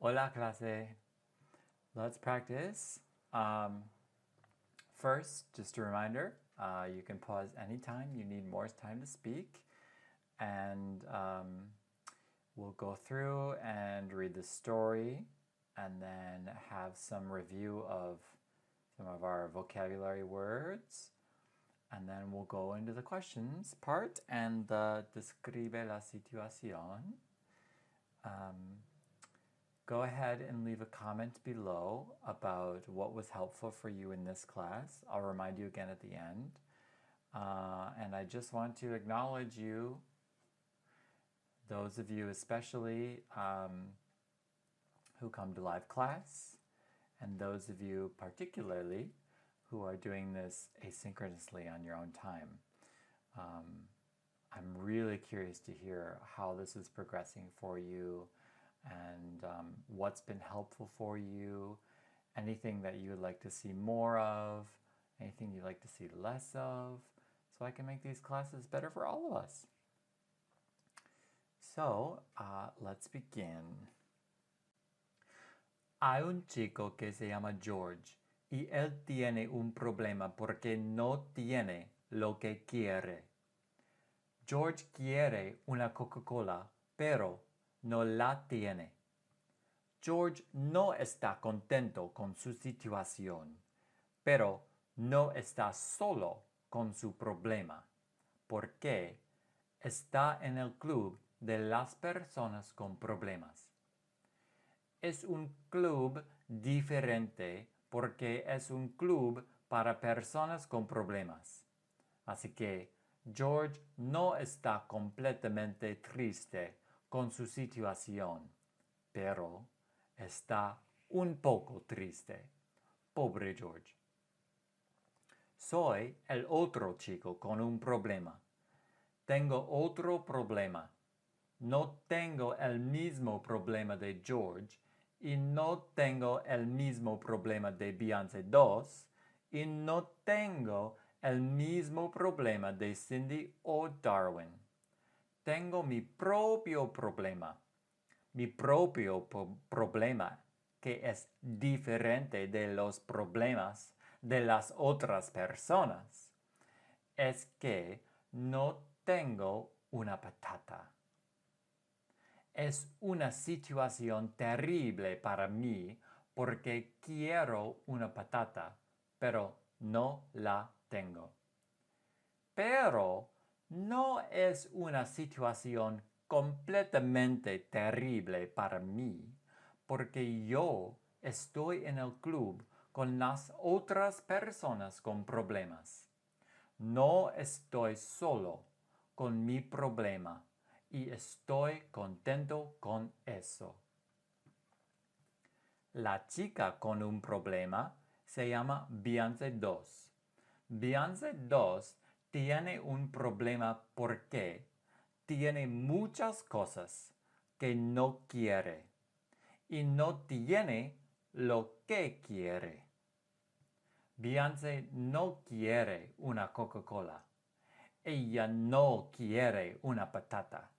Hola clase. Let's practice. First, just a reminder, you can pause anytime you need more time to speak, and we'll go through and read the story and then have some review of some of our vocabulary words, and then we'll go into the questions part and the describe la situación. Go ahead and leave a comment below about what was helpful for you in this class. I'll remind you again at the end. And I just want to acknowledge you, those of you especially who come to live class, and those of you particularly who are doing this asynchronously on your own time. I'm really curious to hear how this is progressing for you, and what's been helpful for you, anything that you would like to see more of, anything you'd like to see less of, so I can make these classes better for all of us. So, let's begin. Hay un chico que se llama George y él tiene un problema porque no tiene lo que quiere. George quiere una Coca-Cola, pero no la tiene. George no está contento con su situación, pero no está solo con su problema, porque está en el club de las personas con problemas. Es un club diferente porque es un club para personas con problemas. Así que George no está completamente triste con su situación, pero está un poco triste. Pobre George. Soy el otro chico con un problema. Tengo otro problema. No tengo el mismo problema de George y no tengo el mismo problema de Beyoncé 2 y no tengo el mismo problema de Cindy o Darwin. Tengo mi propio problema. Mi propio problema, que es diferente de los problemas de las otras personas, es que no tengo una patata. Es una situación terrible para mí porque quiero una patata, pero no la tengo. Pero no es una situación completamente terrible para mí, porque yo estoy en el club con las otras personas con problemas. No estoy solo con mi problema y estoy contento con eso. La chica con un problema se llama Beyoncé 2. Beyoncé 2 tiene un problema porque tiene muchas cosas que no quiere y no tiene lo que quiere. Beyoncé no quiere una Coca-Cola. Ella no quiere una patata.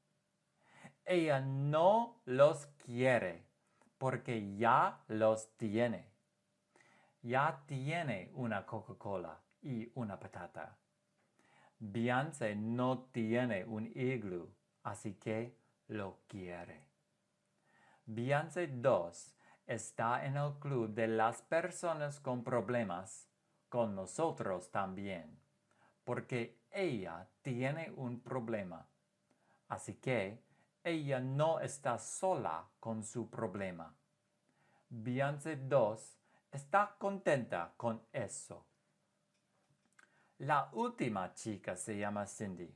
Ella no los quiere porque ya los tiene. Ya tiene una Coca-Cola y una patata. Beyoncé no tiene un iglú, así que lo quiere. Beyoncé 2 está en el club de las personas con problemas, con nosotros también, porque ella tiene un problema. Así que ella no está sola con su problema. Beyoncé 2 está contenta con eso. La última chica se llama Cindy.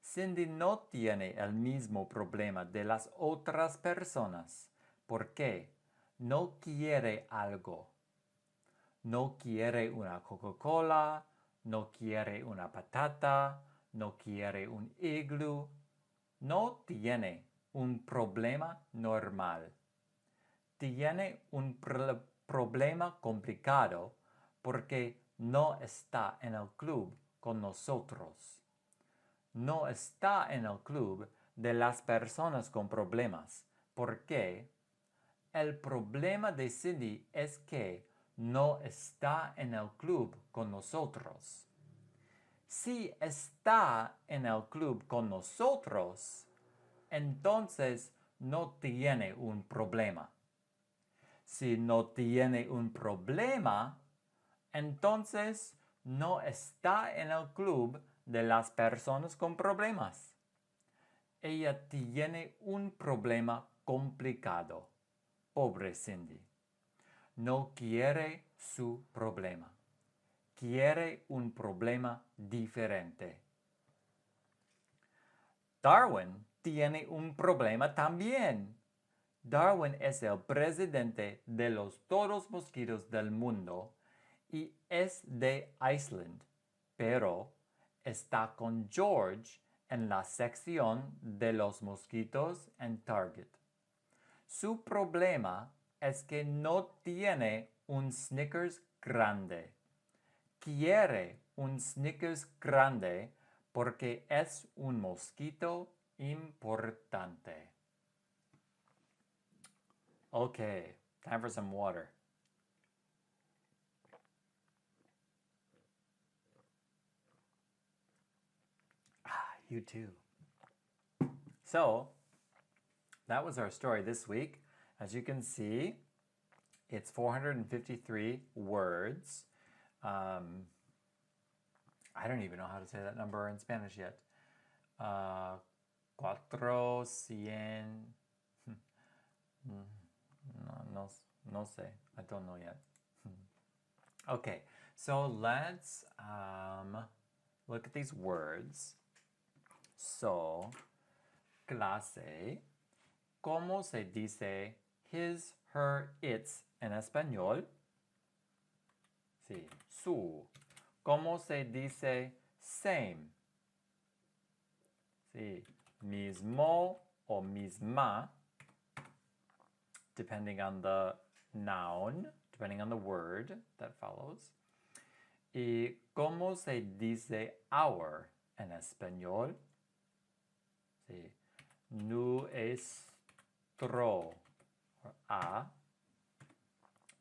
Cindy no tiene el mismo problema de las otras personas porque no quiere algo. No quiere una Coca-Cola, no quiere una patata, no quiere un iglú. No tiene un problema normal. Tiene un problema complicado porque no está en el club con nosotros. No está en el club de las personas con problemas porque el problema de Cindy es que no está en el club con nosotros. Si está en el club con nosotros, entonces no tiene un problema. Si no tiene un problema, entonces no está en el club de las personas con problemas. Ella tiene un problema complicado. Pobre Cindy. No quiere su problema. Quiere un problema diferente. Darwin tiene un problema también. Darwin es el presidente de todos mosquitos del mundo y es de Iceland, pero está con George en la sección de los mosquitos en Target. Su problema es que no tiene un Snickers grande. Quiere un Snickers grande porque es un mosquito importante. Okay, time for some water. You too. So, that was our story this week. As you can see, it's 453 words. I don't even know how to say that number in Spanish yet. 400. No sé. I don't know yet. Okay, so let's look at these words. So, clase. ¿Cómo se dice his, her, its en español? Sí, su. ¿Cómo se dice same? Sí, mismo o misma, depending on the noun, depending on the word that follows. ¿Y cómo se dice our en español? Sí, nuestro, or a.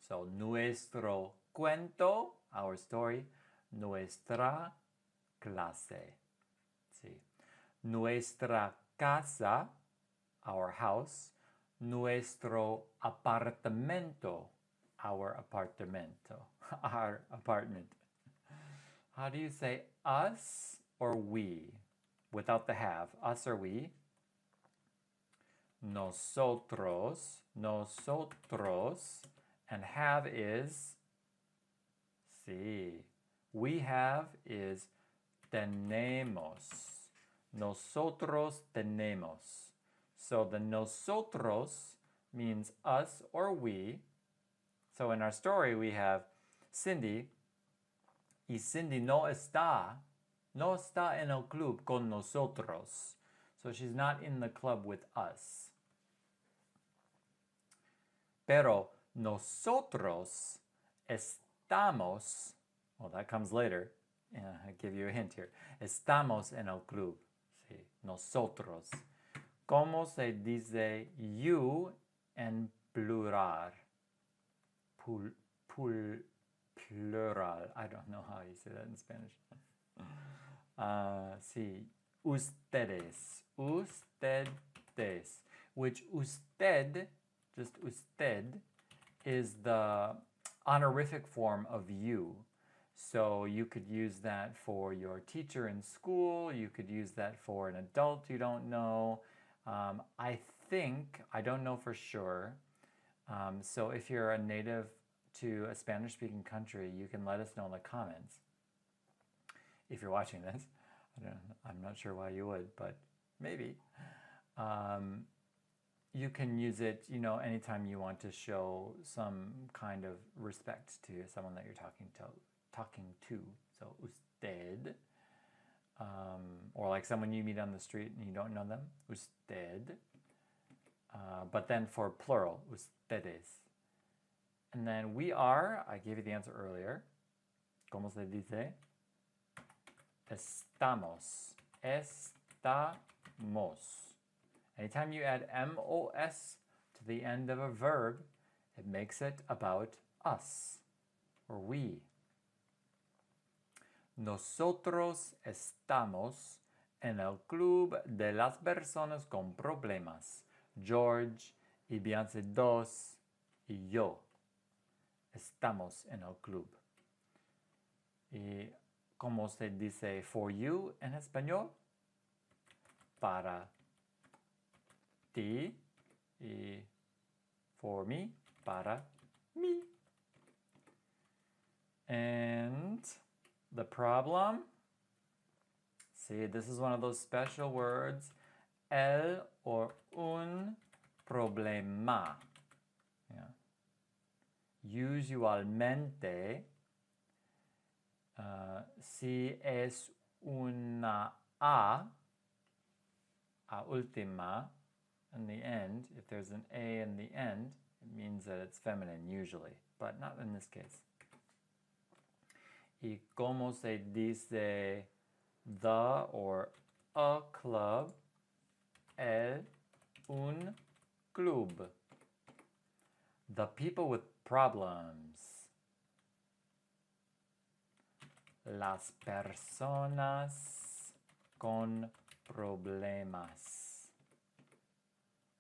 So, nuestro cuento, our story, nuestra clase. Sí. Nuestra casa, our house, nuestro apartamento, our apartamento, our apartment. How do you say us or we without the have? Us or we? Nosotros, nosotros, and have is, sí, we have is tenemos. Nosotros tenemos. So the nosotros means us or we. So in our story we have Cindy, y Cindy no está en el club con nosotros. So she's not in the club with us. Pero nosotros estamos, well, that comes later. I give you a hint here. Estamos en el club. Sí, nosotros. ¿Cómo se dice you en plural? Plural. I don't know how you say that in Spanish. Sí, ustedes. Ustedes. Which usted, just usted, is the honorific form of you. So you could use that for your teacher in school. You could use that for an adult you don't know. I don't know for sure. So if you're a native to a Spanish-speaking country, you can let us know in the comments. If you're watching this, I'm not sure why you would, but maybe. You can use it, anytime you want to show some kind of respect to someone that you're talking to. So usted, or like someone you meet on the street and you don't know them, usted. But then for plural, ustedes. And then we are, I gave you the answer earlier. ¿Cómo se dice? Estamos. Estamos. Anytime you add mos to the end of a verb, it makes it about us, or we. Nosotros estamos en el club de las personas con problemas. George y Beyoncé 2 y yo estamos en el club. ¿Y cómo se dice for you en español? Para ti, y for me, para mí. And the problem, see, this is one of those special words, el or un problema. Yeah. Usualmente, si es una a última, in the end, if there's an A in the end, it means that it's feminine usually, but not in this case. ¿Y cómo se dice the or a club? Un club. The people with problems. Las personas con problemas.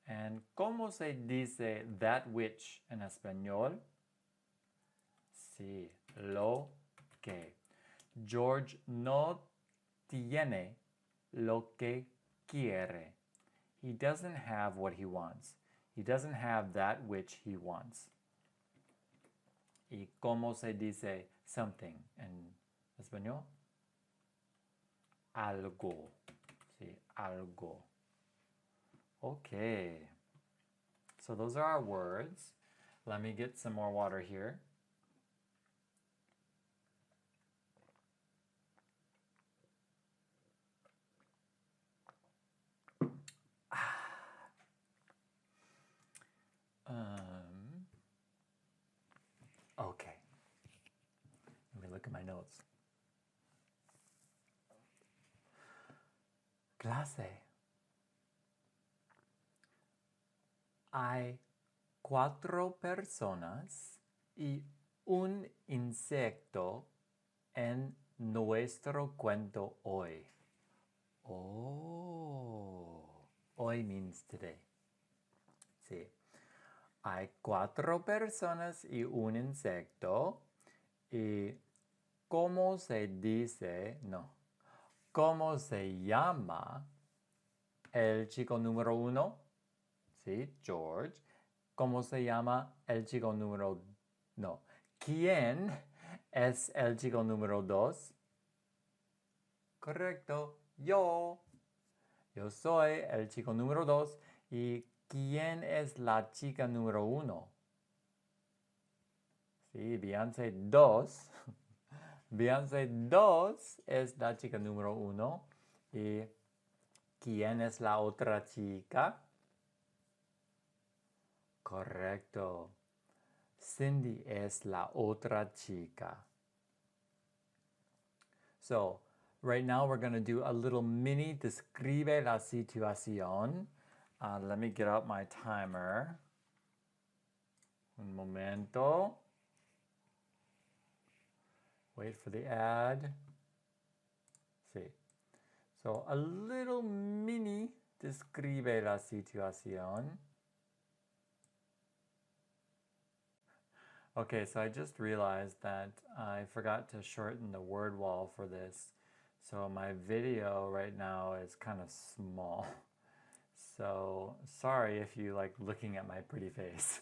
And ¿cómo se dice that which en español? Sí, lo que. George no tiene lo que quiere. He doesn't have what he wants. He doesn't have that which he wants. ¿Y cómo se dice something en español? Algo. Sí, algo. Okay. So those are our words. Let me get some more water here. Okay. Let me look at my notes. Clase. Hay 4 personas y un insecto en nuestro cuento hoy. Oh, hoy means today. Sí. Hay 4 personas y un insecto. ¿Y cómo se dice? No. ¿Cómo se llama el chico número 1? Sí, George. ¿Cómo se llama el chico número? No. ¿Quién es el chico número 2? Correcto. Yo. Yo soy el chico número 2. ¿Y quién es la chica número 1? Sí, Beyoncé 2. Beyoncé 2 es la chica número 1. ¿Y quién es la otra chica? Correcto. Cindy es la otra chica. So, right now we're going to do a little mini describe la situación. Let me get out my timer. Un momento. Wait for the ad. Sí. So, a little mini describe la situación. Okay, so I just realized that I forgot to shorten the word wall for this. So my video right now is kind of small. So sorry if you like looking at my pretty face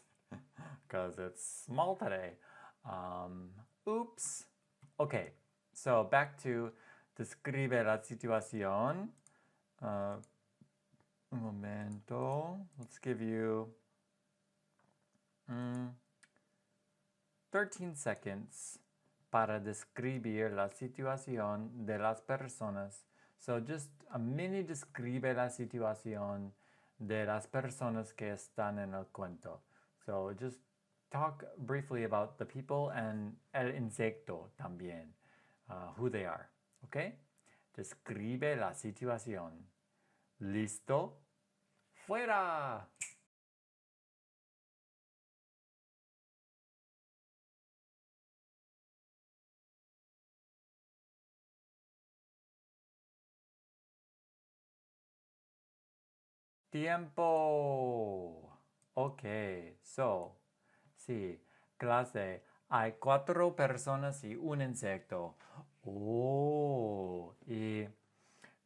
because it's small today. Oops. Okay, so back to describe la situación. Un momento. Let's give you 13 seconds para describir la situación de las personas. So just a mini describe la situación de las personas que están en el cuento. So just talk briefly about the people and el insecto también, who they are, okay? Describe la situación. ¿Listo? ¡Fuera! Tiempo. Ok, so, sí, clase, hay 4 personas y un insecto. Oh, y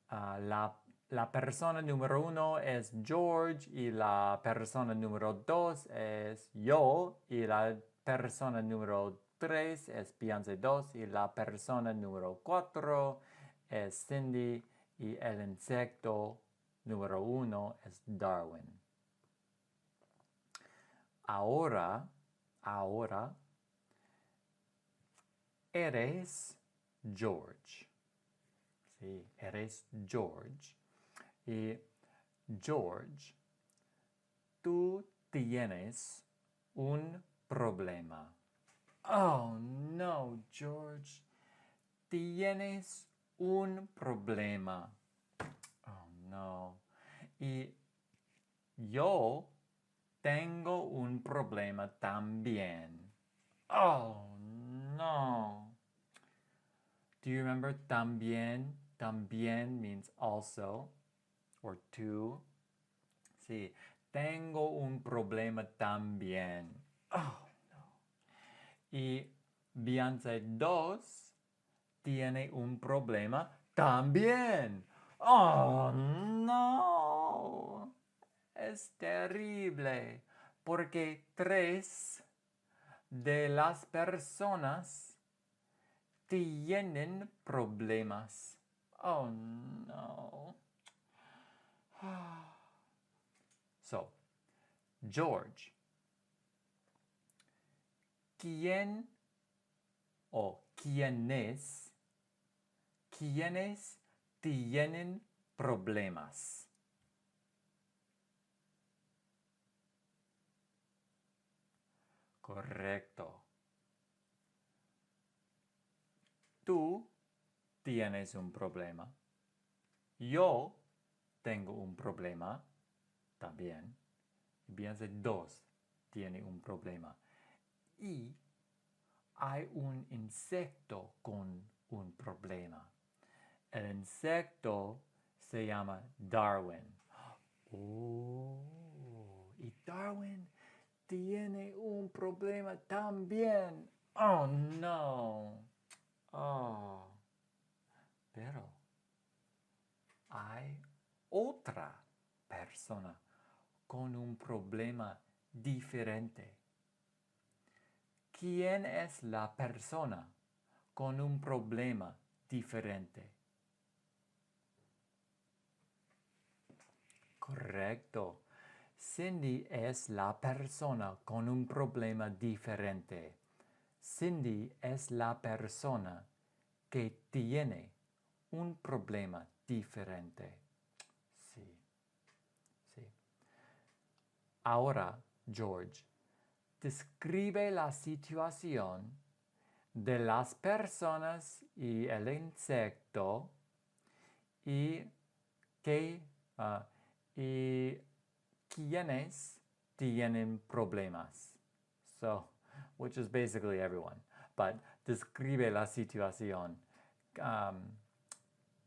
la persona número 1 es George y la persona número 2 es yo y la persona número 3 es Beyoncé 2 y la persona número 4 es Cindy y el insecto número 1 es Darwin. Ahora, eres George. Sí, eres George. Y George, tú tienes un problema. Oh, no, George. Tienes un problema. Oh, no. Y yo tengo un problema también. Oh, no. Do you remember también? También means also or too. Sí, tengo un problema también. Oh, no. Y Beyoncé 2 tiene un problema también. Oh, no. Es terrible. Porque 3 de las personas tienen problemas. Oh, no. So, George, ¿quién o quiénes tienen problemas? Correcto. Tú tienes un problema. Yo tengo un problema también. Beyoncé 2 tiene un problema. Y hay un insecto con un problema. El insecto se llama Darwin. Oh, y Darwin tiene un problema también. Oh, no. Oh, pero hay otra persona con un problema diferente. ¿Quién es la persona con un problema diferente? Correcto. Cindy es la persona con un problema diferente. Cindy es la persona que tiene un problema diferente. Sí, sí. Ahora, George, describe la situación de las personas y el insecto y que y quienes tienen problemas. So, which is basically everyone. But describe la situación.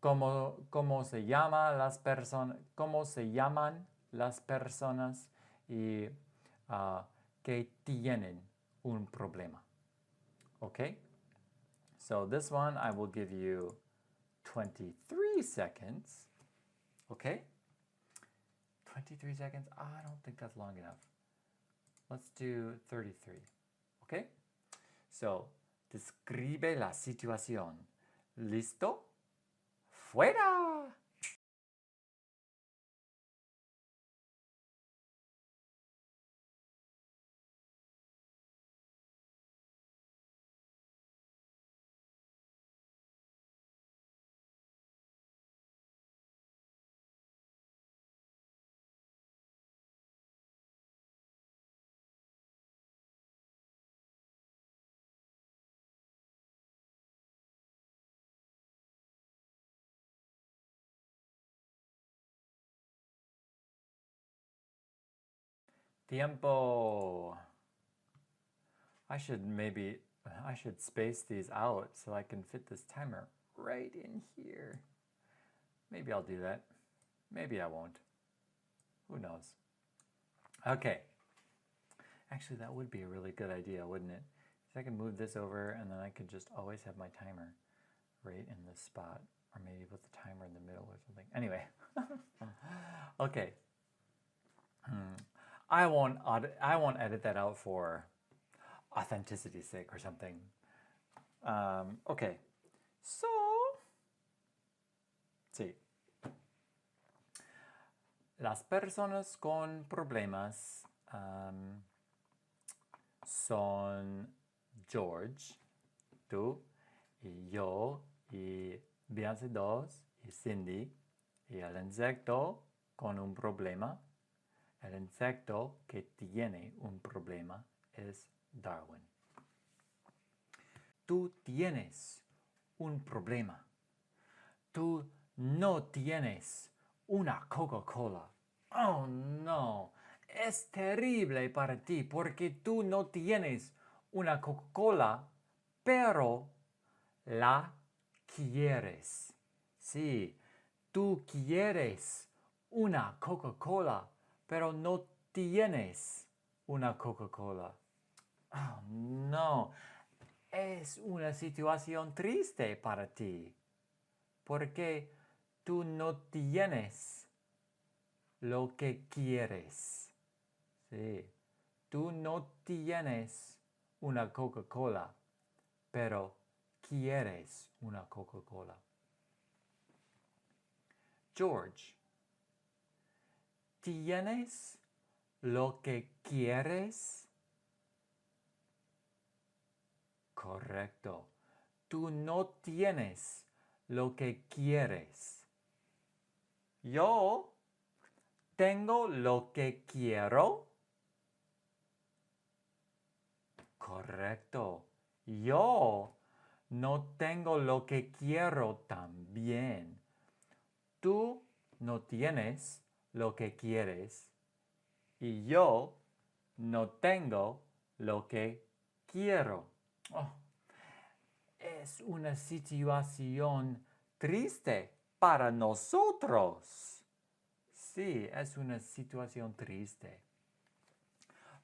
Cómo se llama las personas, cómo se llaman las personas y que tienen un problema. Okay? So this one I will give you 23 seconds. Okay? 23 seconds? I don't think that's long enough. Let's do 33. Okay? So, describe la situación. ¿Listo? ¡Fuera! Tiempo. I should space these out so I can fit this timer right in here. Maybe I'll do that. Maybe I won't. Who knows? Okay. Actually, that would be a really good idea, wouldn't it? So I can move this over and then I could just always have my timer right in this spot. Or maybe put the timer in the middle or something. Anyway. Okay. I won't edit that out for authenticity's sake or something. Okay. So, sí. Las personas con problemas son George, tú, y yo, y Beyoncé 2, y Cindy, y el insecto con un problema. El insecto que tiene un problema es Darwin. Tú tienes un problema. Tú no tienes una Coca-Cola. Oh, no. Es terrible para ti porque tú no tienes una Coca-Cola, pero la quieres. Sí, tú quieres una Coca-Cola, pero no tienes una Coca-Cola. Oh, no. Es una situación triste para ti, porque tú no tienes lo que quieres. Sí, tú no tienes una Coca-Cola, pero quieres una Coca-Cola. George, ¿tienes lo que quieres? Correcto. Tú no tienes lo que quieres. Yo tengo lo que quiero. Correcto. Yo no tengo lo que quiero también. Tú no tienes lo que quieres. Y yo no tengo lo que quiero. Oh, es una situación triste para nosotros. Sí, es una situación triste.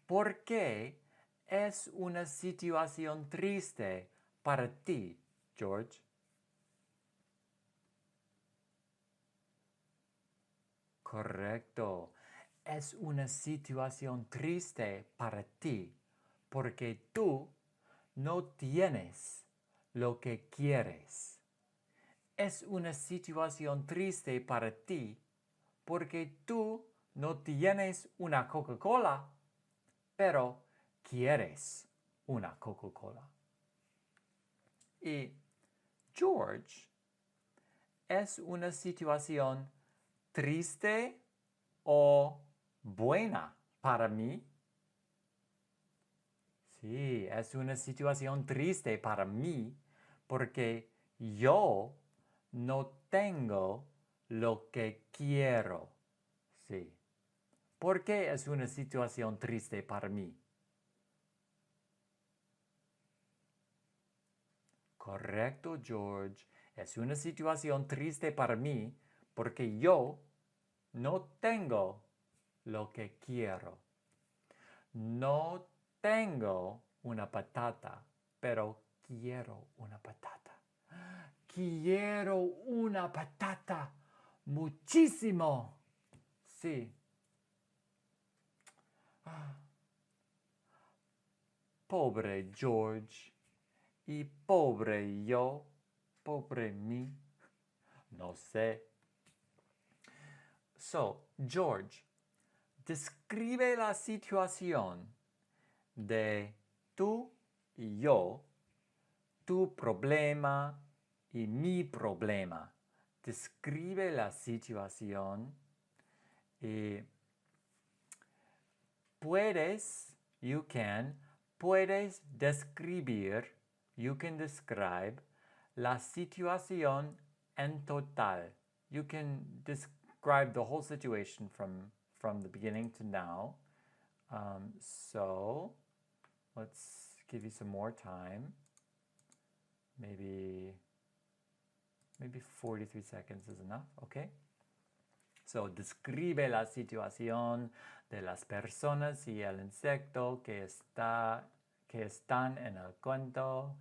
¿Por qué es una situación triste para ti, George? Correcto. Es una situación triste para ti porque tú no tienes lo que quieres. Es una situación triste para ti porque tú no tienes una Coca-Cola, pero quieres una Coca-Cola. Y George, es una situación triste o buena para mí. Sí, es una situación triste para mí porque yo no tengo lo que quiero. Sí. ¿Por qué es una situación triste para mí? Correcto, George. Es una situación triste para mí porque yo no tengo lo que quiero. No tengo una patata, pero quiero una patata. Quiero una patata muchísimo. Sí. Pobre George. Y pobre yo. Pobre mí. No sé. So, George, describe la situación de tú y yo, tu problema y mi problema. Describe la situación y puedes describir, you can describe la situación en total. You can describe the whole situation from the beginning to now. So let's give you some more time. Maybe 43 seconds is enough, okay? So, describe la situación de las personas y el insecto que están en el cuento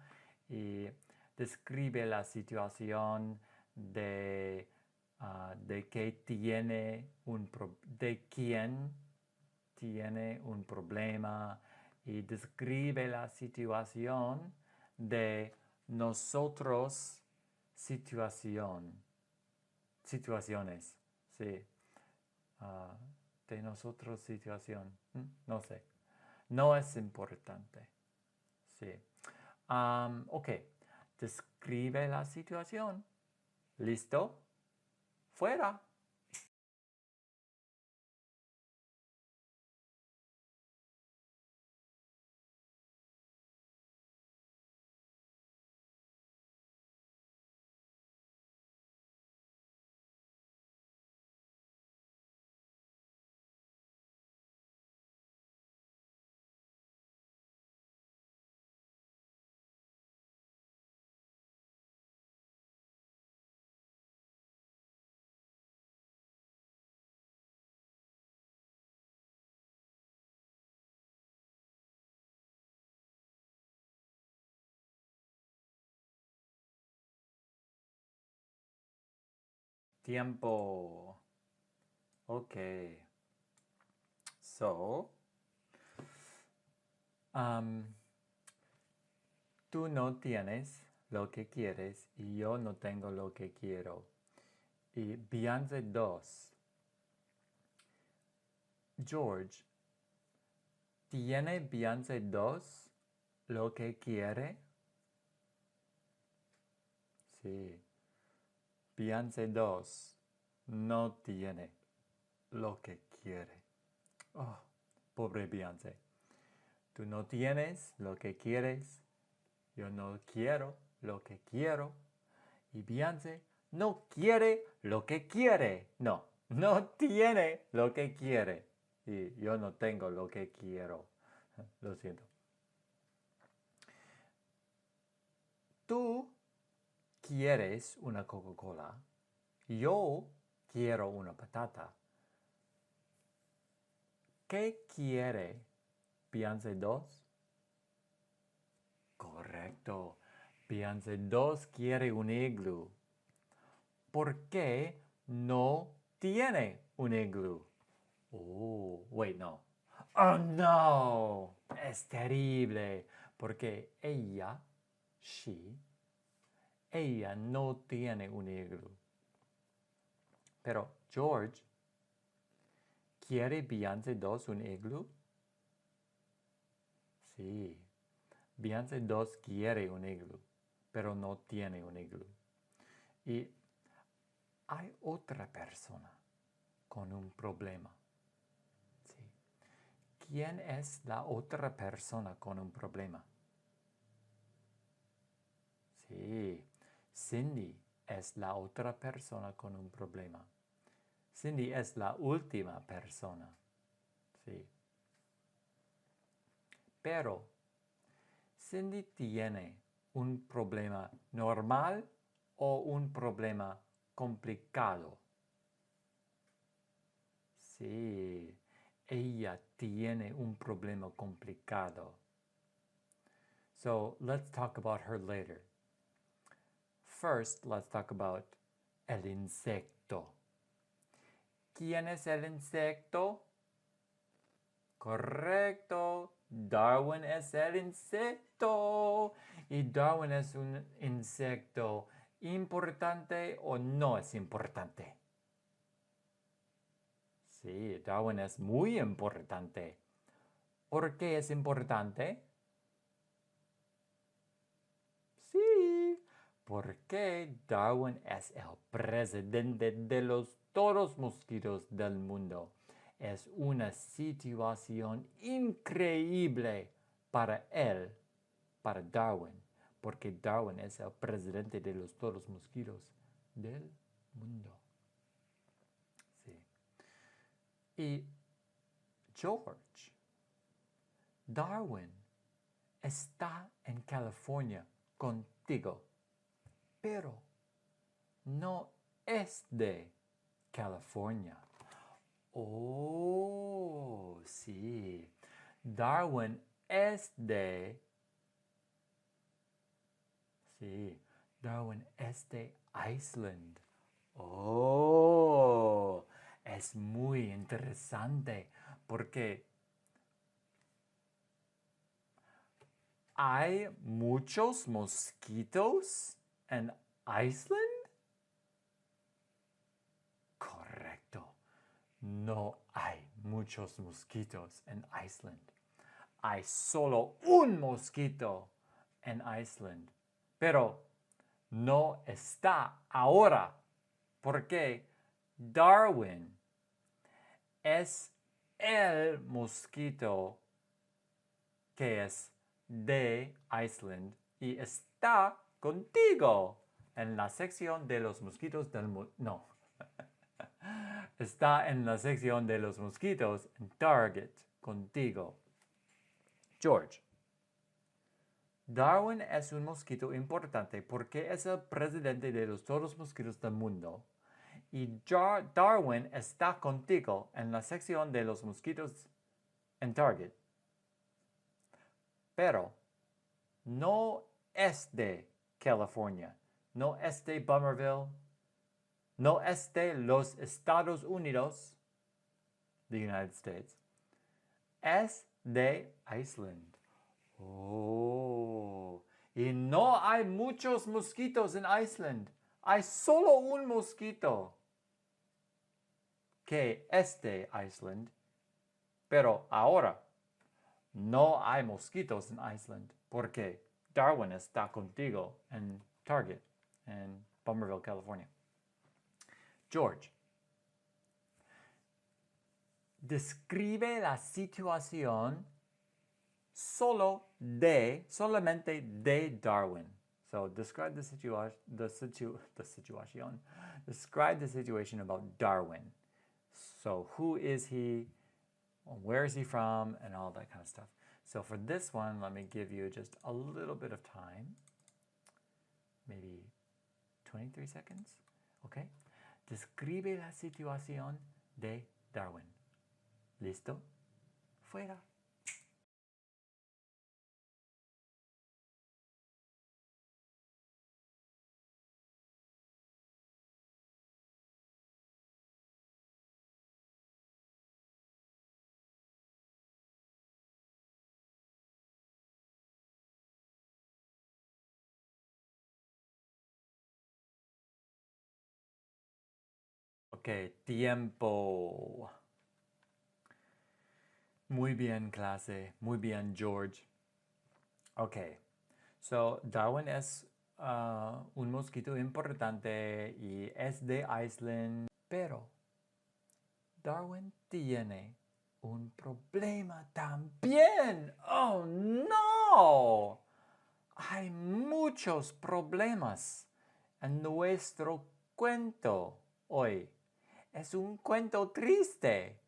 y describe la situación de de quién tiene un problema y describe la situación de nosotros situaciones, sí, de nosotros situación, no sé, no es importante, sí. Ok, describe la situación, ¿listo? Fuera. Tiempo. Ok. So, um, tú no tienes lo que quieres y yo no tengo lo que quiero. Y Beyoncé 2. George, ¿tiene Beyoncé 2 lo que quiere? Sí. Beyoncé 2 no tiene lo que quiere. Oh, pobre Beyoncé. Tú no tienes lo que quieres. Yo no quiero lo que quiero. Y Beyoncé no quiere lo que quiere. No, no tiene lo que quiere. Y yo no tengo lo que quiero. Lo siento. Tú quieres una Coca-Cola. Yo quiero una patata. ¿Qué quiere Beyoncé 2? Correcto. Beyoncé 2 quiere un iglú. ¿Por qué no tiene un iglú? Oh, wait, no. Oh, no. Es terrible. Porque ella no tiene un iglú. Pero George, ¿quiere Beyoncé 2 un iglú? Sí. Beyoncé 2 quiere un iglú, pero no tiene un iglú. Y hay otra persona con un problema. Sí. ¿Quién es la otra persona con un problema? Sí. Cindy es la otra persona con un problema. Cindy es la última persona. Sí. Pero Cindy tiene un problema normal o un problema complicado. Sí, ella tiene un problema complicado. So let's talk about her later. First, let's talk about el insecto. ¿Quién es el insecto? Correcto. Darwin es el insecto. ¿Y Darwin es un insecto importante o no es importante? Sí, Darwin es muy importante. ¿Por qué es importante? Sí, porque Darwin es el presidente de todos los mosquitos del mundo. Es una situación increíble para él, para Darwin, porque Darwin es el presidente de todos los mosquitos del mundo. Sí. Y George, Darwin está en California contigo, pero no es de California. Oh, sí. Darwin es de... Sí, Darwin es de Iceland. Oh, es muy interesante porque hay muchos mosquitos en Iceland. Correcto. No hay muchos mosquitos en Iceland. Hay solo un mosquito en Iceland. Pero no está ahora porque Darwin es el mosquito que es de Iceland y está contigo en la sección de los mosquitos del mundo. No. Está en la sección de los mosquitos en Target contigo. George. Darwin es un mosquito importante porque es el presidente de todos los mosquitos del mundo. Y Darwin está contigo en la sección de los mosquitos en Target. Pero no es de California, no es de Bummerville, no es de los Estados Unidos, the United States, es de Iceland. Oh, y no hay muchos mosquitos en Iceland. Hay solo un mosquito que es de Iceland. Pero ahora no hay mosquitos en Iceland porque Darwin está contigo en Target, en Bummerville, California. George. Describe la situación solamente de Darwin. So describe the situation. Describe the situation about Darwin. So who is he? Where is he from? And all that kind of stuff. So for this one, let me give you just a little bit of time. Maybe 23 seconds. Okay. Describe la situación de Darwin. ¿Listo? Fuera. Ok, tiempo. Muy bien, clase. Muy bien, George. Ok. So, Darwin es un mosquito importante y es de Iceland, pero Darwin tiene un problema también. Oh, no. Hay muchos problemas en nuestro cuento hoy. Es un cuento triste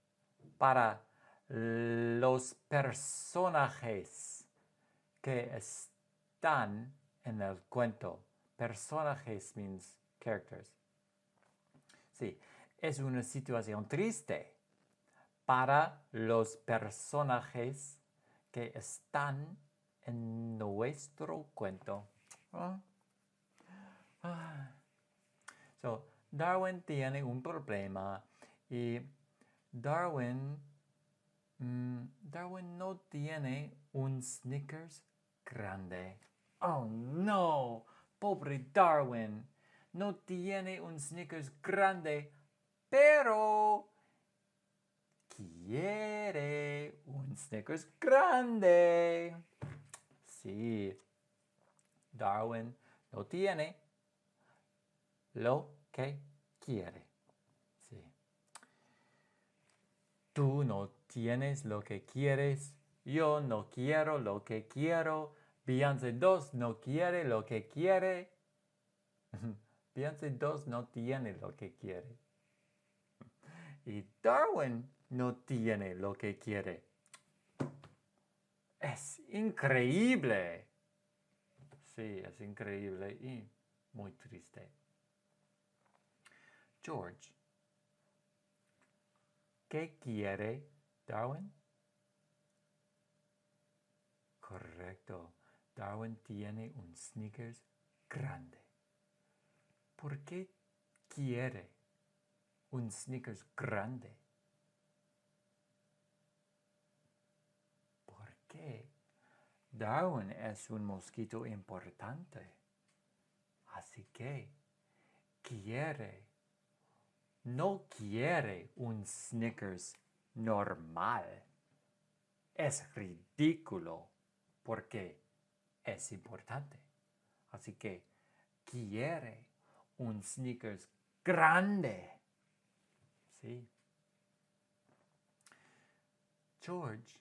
para los personajes que están en el cuento. Personajes means characters. Sí, es una situación triste para los personajes que están en nuestro cuento. So, Darwin tiene un problema y Darwin no tiene un Snickers grande. Oh no, pobre Darwin. No tiene un Snickers grande, pero quiere un Snickers grande. Sí, Darwin no tiene lo que quiere. Sí. Tú no tienes lo que quieres. Yo no quiero lo que quiero. Beyoncé 2 no quiere lo que quiere. Beyoncé 2 no tiene lo que quiere. Y Darwin no tiene lo que quiere. Es increíble. Sí, es increíble y muy triste. George, ¿Qué quiere Darwin? Correcto. Darwin tiene un Snickers grande. ¿Por qué quiere un Snickers grande? ¿Por qué? Darwin es un mosquito importante. Así que no quiere un Snickers normal. Es ridículo porque es importante. Así que quiere un Snickers grande. Sí. George,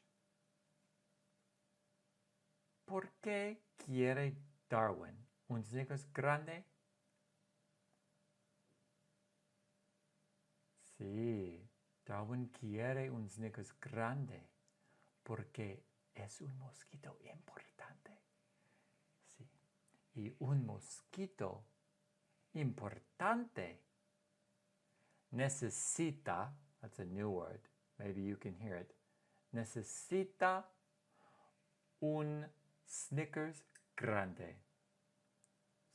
¿por qué quiere Darwin un Snickers grande? Sí, Darwin quiere un Snickers grande porque es un mosquito importante. Sí. Y un mosquito importante necesita, that's a new word, maybe you can hear it, necesita un Snickers grande.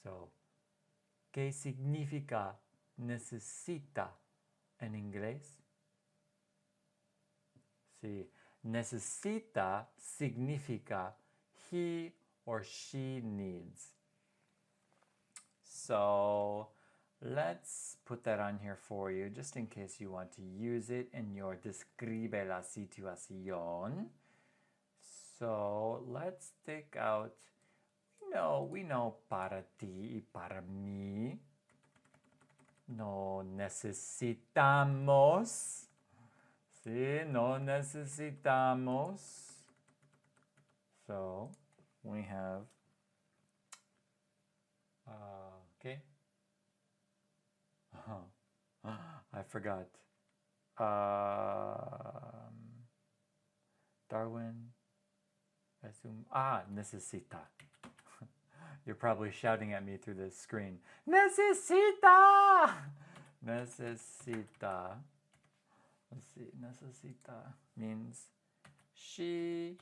So, ¿qué significa necesita en inglés? Sí, necesita significa he or she needs. So, let's put that on here for you, just in case you want to use it in your describe la situación. So, let's take out, we know para ti y para mí. No necesitamos. Sí, no necesitamos. So, we have, okay. I forgot. Darwin. Necesita. You're probably shouting at me through this screen. Necesita! Necesita. Let's see. Necesita means she,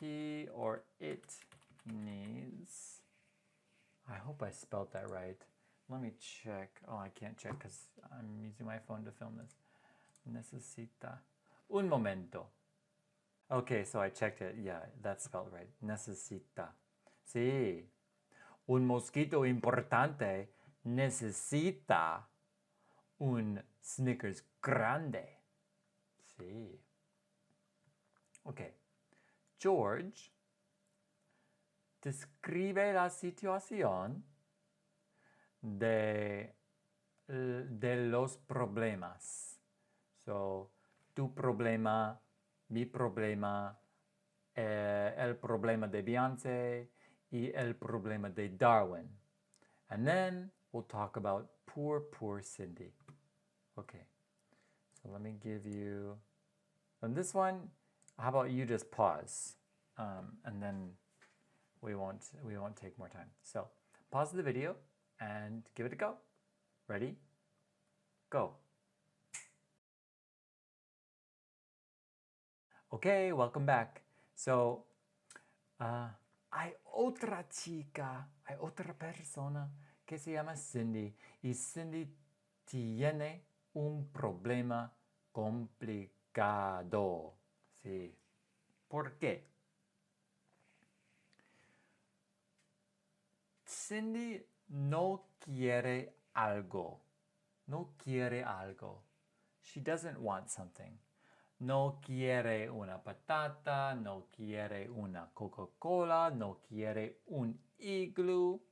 he, or it needs. I hope I spelled that right. Let me check. Oh, I can't check because I'm using my phone to film this. Necesita. Un momento. Okay, so I checked it. Yeah, that's spelled right. Necesita. Sí. Un mosquito importante necesita un Snickers grande. Sí. Okay. George describe la situación de los problemas. So, tu problema, mi problema, el problema de Beyoncé y el problema de Darwin. And then we'll talk about poor Cindy. Okay. So let me give you, on this one, how about you just pause, and then we won't take more time. So pause the video and give it a go. Ready? Go. Okay, welcome back. So, hay otra chica, hay otra persona que se llama Cindy y Cindy tiene un problema complicado. Sí. ¿Por qué? Cindy no quiere algo. No quiere algo. She doesn't want something. No quiere una patata, no quiere una Coca-Cola, no quiere un iglú,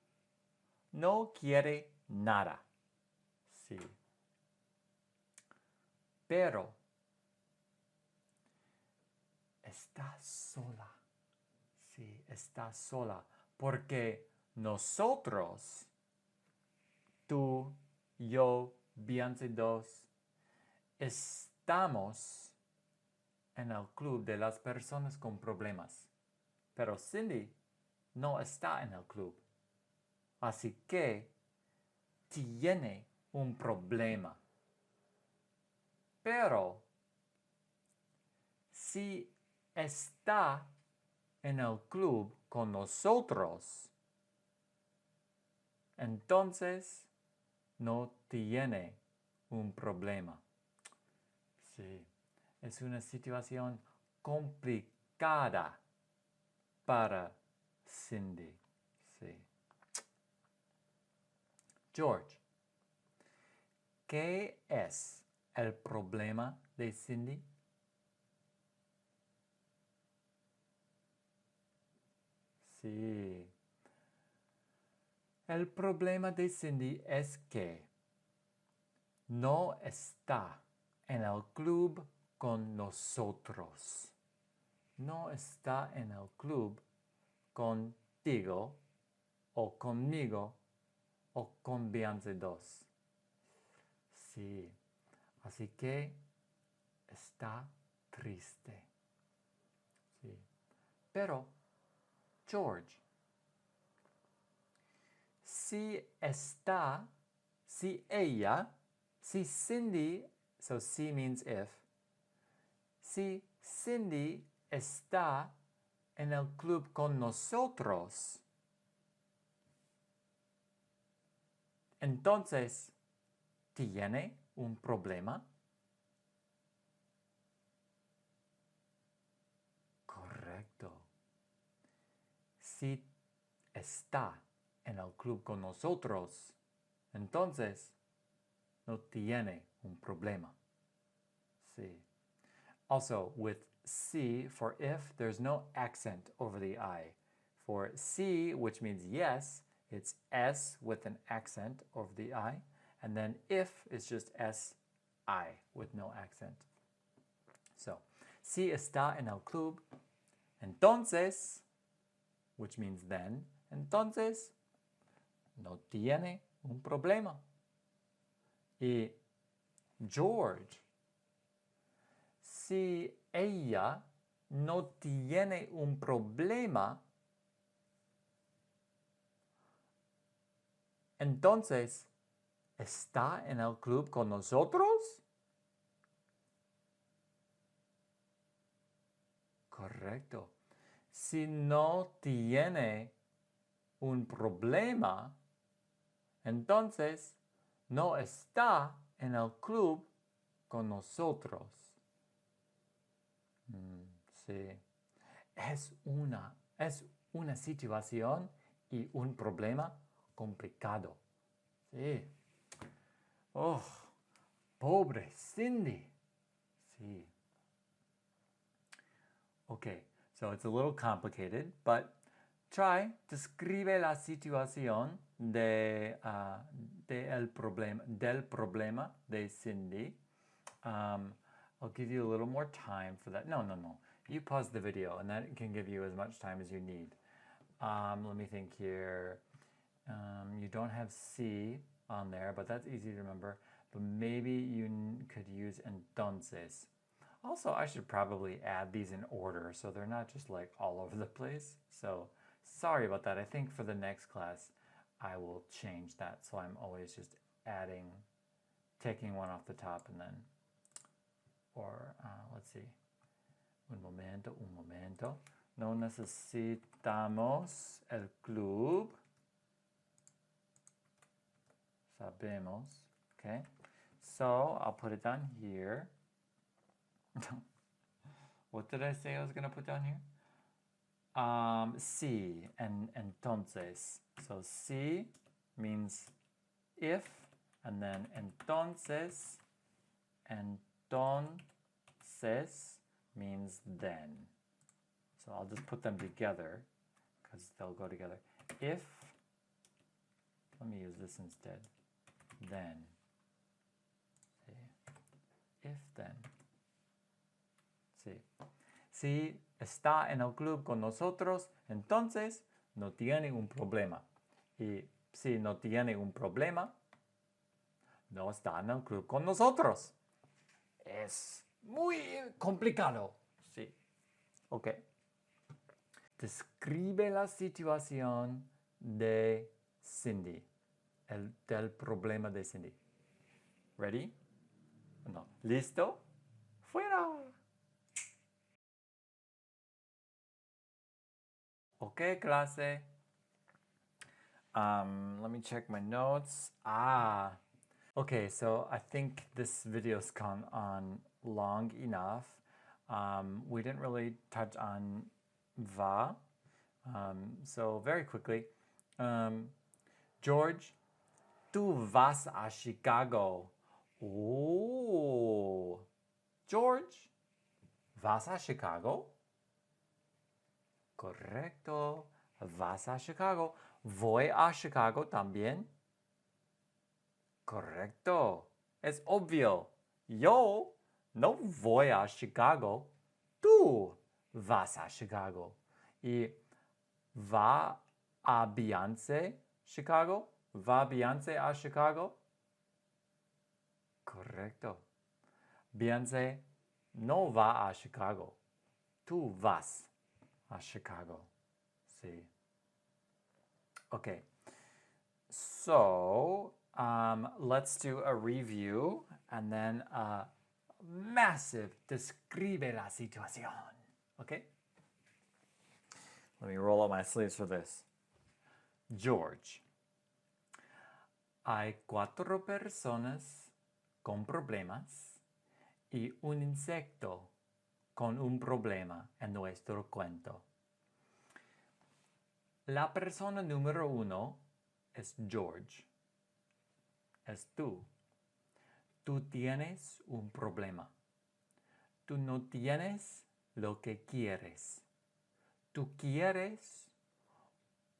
no quiere nada. Sí. Pero está sola. Sí, está sola. Porque nosotros, tú, yo, Beyoncé 2, estamos en el club de las personas con problemas. Pero Cindy no está en el club. Así que tiene un problema. Pero si está en el club con nosotros, entonces no tiene un problema. Sí, es una situación complicada para Cindy. Sí. George, ¿qué es el problema de Cindy? Sí. El problema de Cindy es que no está en el club con nosotros. No está en el club contigo o conmigo o con Beyoncé 2. Sí. Así que está triste. Sí. Pero, George, si está, si ella, si Cindy, so si means if, si Cindy está en el club con nosotros, entonces, ¿tiene un problema? Correcto. Si está en el club con nosotros, entonces no tiene un problema. Sí. Also, with C for if, there's no accent over the I. For C, which means yes, it's S with an accent over the I. And then if is just S-I with no accent. So, si está en el club, entonces, which means then, entonces, no tiene un problema. Y George, si ella no tiene un problema, entonces, ¿está en el club con nosotros? Correcto. Si no tiene un problema, entonces no está en el club con nosotros. Sí. Es una situación y un problema complicado. Sí. Oh, pobre Cindy. Sí. Okay, so it's a little complicated, but try. Describe la situación del problema de Cindy. I'll give you a little more time for that. No. You pause the video, and that can give you as much time as you need. Let me think here. You don't have C on there, but that's easy to remember. But maybe you could use entonces. Also, I should probably add these in order so they're not just like all over the place. So sorry about that. I think for the next class, I will change that. So I'm always just taking one off the top and then, or let's see. Un momento. No necesitamos el club. Sabemos. Okay. So I'll put it down here. What did I say I was going to put down here? Sí and entonces. So sí means if, and then entonces means then. So I'll just put them together because they'll go together. If, let me use this instead, then. See? If then. Sí. Si está en el club con nosotros, entonces no tiene un problema. Y si no tiene un problema, no está en el club con nosotros. Es muy complicado. Sí. Ok. Describe la situación de Cindy. Del problema de Cindy. Ready? No. ¿Listo? ¡Fuera! Ok, clase. Let me check my notes. Okay, so I think this video's gone on long enough. We didn't really touch on va. So very quickly, George, tú vas a Chicago. Oh, George, ¿vas a Chicago? Correcto. ¿Vas a Chicago? ¿Voy a Chicago también? Correcto. Es obvio. Yo no voy a Chicago. Tú vas a Chicago. ¿Y va a Beyoncé Chicago? ¿Va Beyoncé a Chicago? Correcto. Beyoncé no va a Chicago. Tú vas a Chicago. Sí. Okay. So, let's do a review and then a massive describe la situación. Okay? Let me roll up my sleeves for this. George. Hay 4 personas con problemas y un insecto con un problema en nuestro cuento. La persona número 1 es George. Es tú. Tú tienes un problema. Tú no tienes lo que quieres. Tú quieres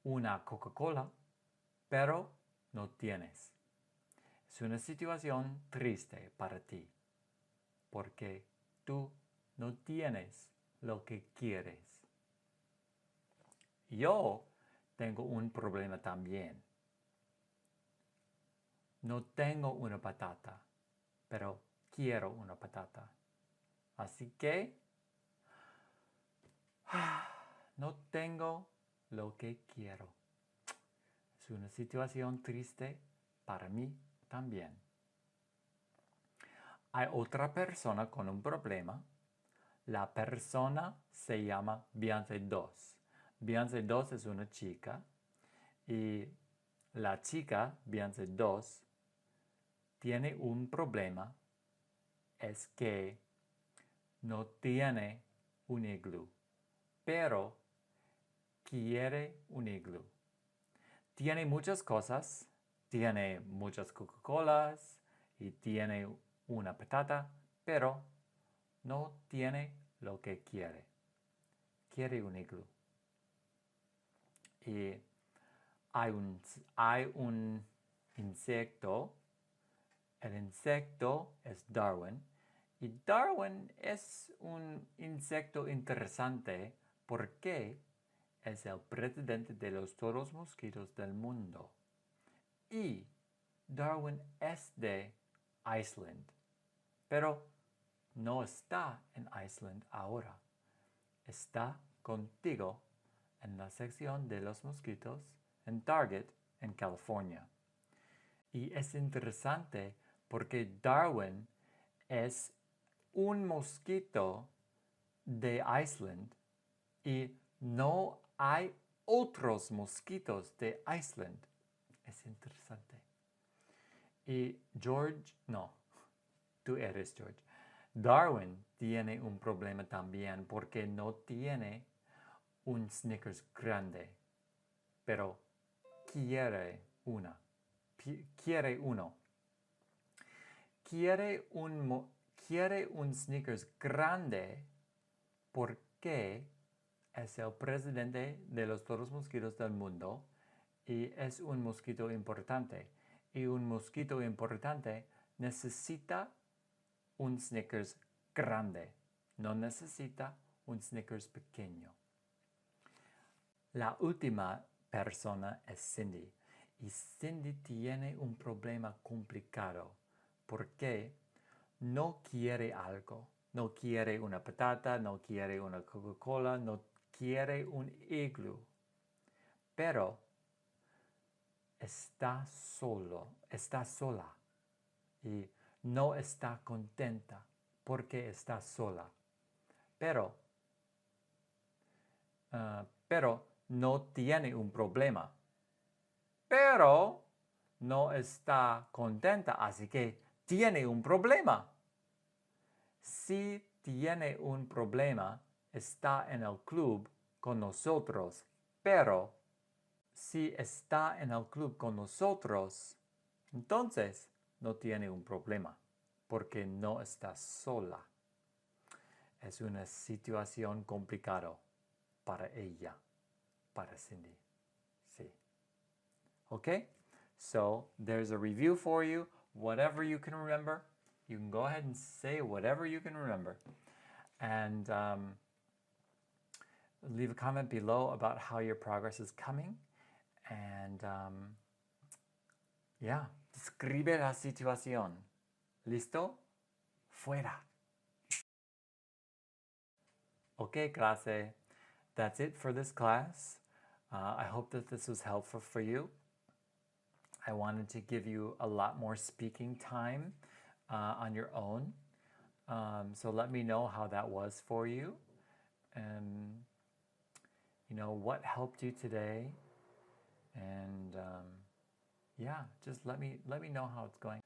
una Coca-Cola, pero no tienes. Es una situación triste para ti, porque tú no tienes lo que quieres. Yo tengo un problema también. No tengo una patata, pero quiero una patata. Así que no tengo lo que quiero. Es una situación triste para mí también. Hay otra persona con un problema. La persona se llama Beyoncé 2. Beyoncé 2 es una chica y la chica, Beyoncé 2, tiene un problema. Es que no tiene un iglú, pero quiere un iglú. Tiene muchas cosas, tiene muchas Coca-Colas y tiene una patata, pero no tiene lo que quiere. Quiere un iglú. Y hay un insecto. El insecto es Darwin. Y Darwin es un insecto interesante porque es el presidente de todos los mosquitos del mundo. Y Darwin es de Iceland, pero no está en Iceland ahora. Está contigo en la sección de los mosquitos en Target en California. Y es interesante porque Darwin es un mosquito de Iceland y no hay otros mosquitos de Iceland. Es interesante. Y George, no, tú eres George. Darwin tiene un problema también porque no tiene un Snickers grande, pero quiere una. Quiere uno. Quiere un Snickers grande porque es el presidente de todos los mosquitos del mundo y es un mosquito importante. Y un mosquito importante necesita un Snickers grande, no necesita un Snickers pequeño. La última persona es Cindy. Y Cindy tiene un problema complicado porque no quiere algo. No quiere una patata, no quiere una Coca-Cola, no quiere un iglú. Pero está sola y no está contenta porque está sola. Pero no tiene un problema. Pero no está contenta, así que tiene un problema. Si tiene un problema, está en el club con nosotros. Pero si está en el club con nosotros, entonces no tiene un problema, porque no está sola. Es una situación complicada para ella, para Cindy. Sí. Okay? So there's a review for you. Whatever you can remember, you can go ahead and say whatever you can remember. And leave a comment below about how your progress is coming. And yeah, describe la situación. ¿Listo? Fuera. Okay, clase. That's it for this class. I hope that this was helpful for you. I wanted to give you a lot more speaking time on your own. So let me know how that was for you. You know, what helped you today. And yeah, just let me know how it's going.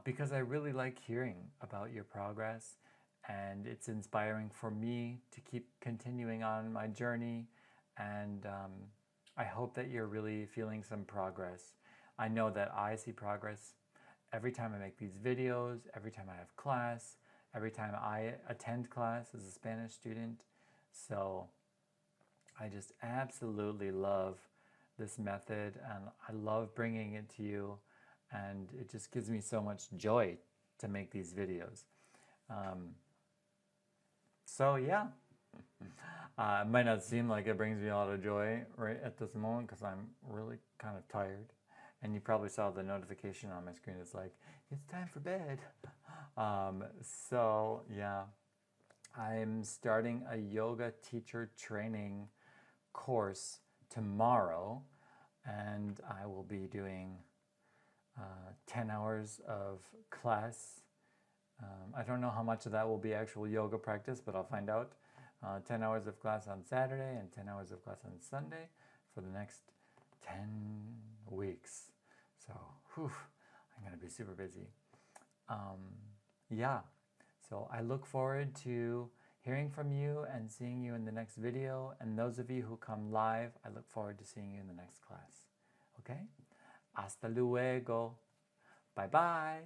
Because I really like hearing about your progress, and it's inspiring for me to keep continuing on my journey. And I hope that you're really feeling some progress. I know that I see progress every time I make these videos, every time I have class, every time I attend class as a Spanish student. So I just absolutely love this method, and I love bringing it to you, and it just gives me so much joy to make these videos. So yeah, it might not seem like it brings me a lot of joy right at this moment because I'm really kind of tired, and you probably saw the notification on my screen. It's like, it's time for bed. So yeah, I'm starting a yoga teacher training course tomorrow, and I will be doing 10 hours of class. I don't know how much of that will be actual yoga practice, but I'll find out. 10 hours of class on Saturday and 10 hours of class on Sunday for the next 10 weeks. So, whew, I'm going to be super busy. Yeah, so I look forward to hearing from you and seeing you in the next video. And those of you who come live, I look forward to seeing you in the next class. Okay? Hasta luego. Bye-bye.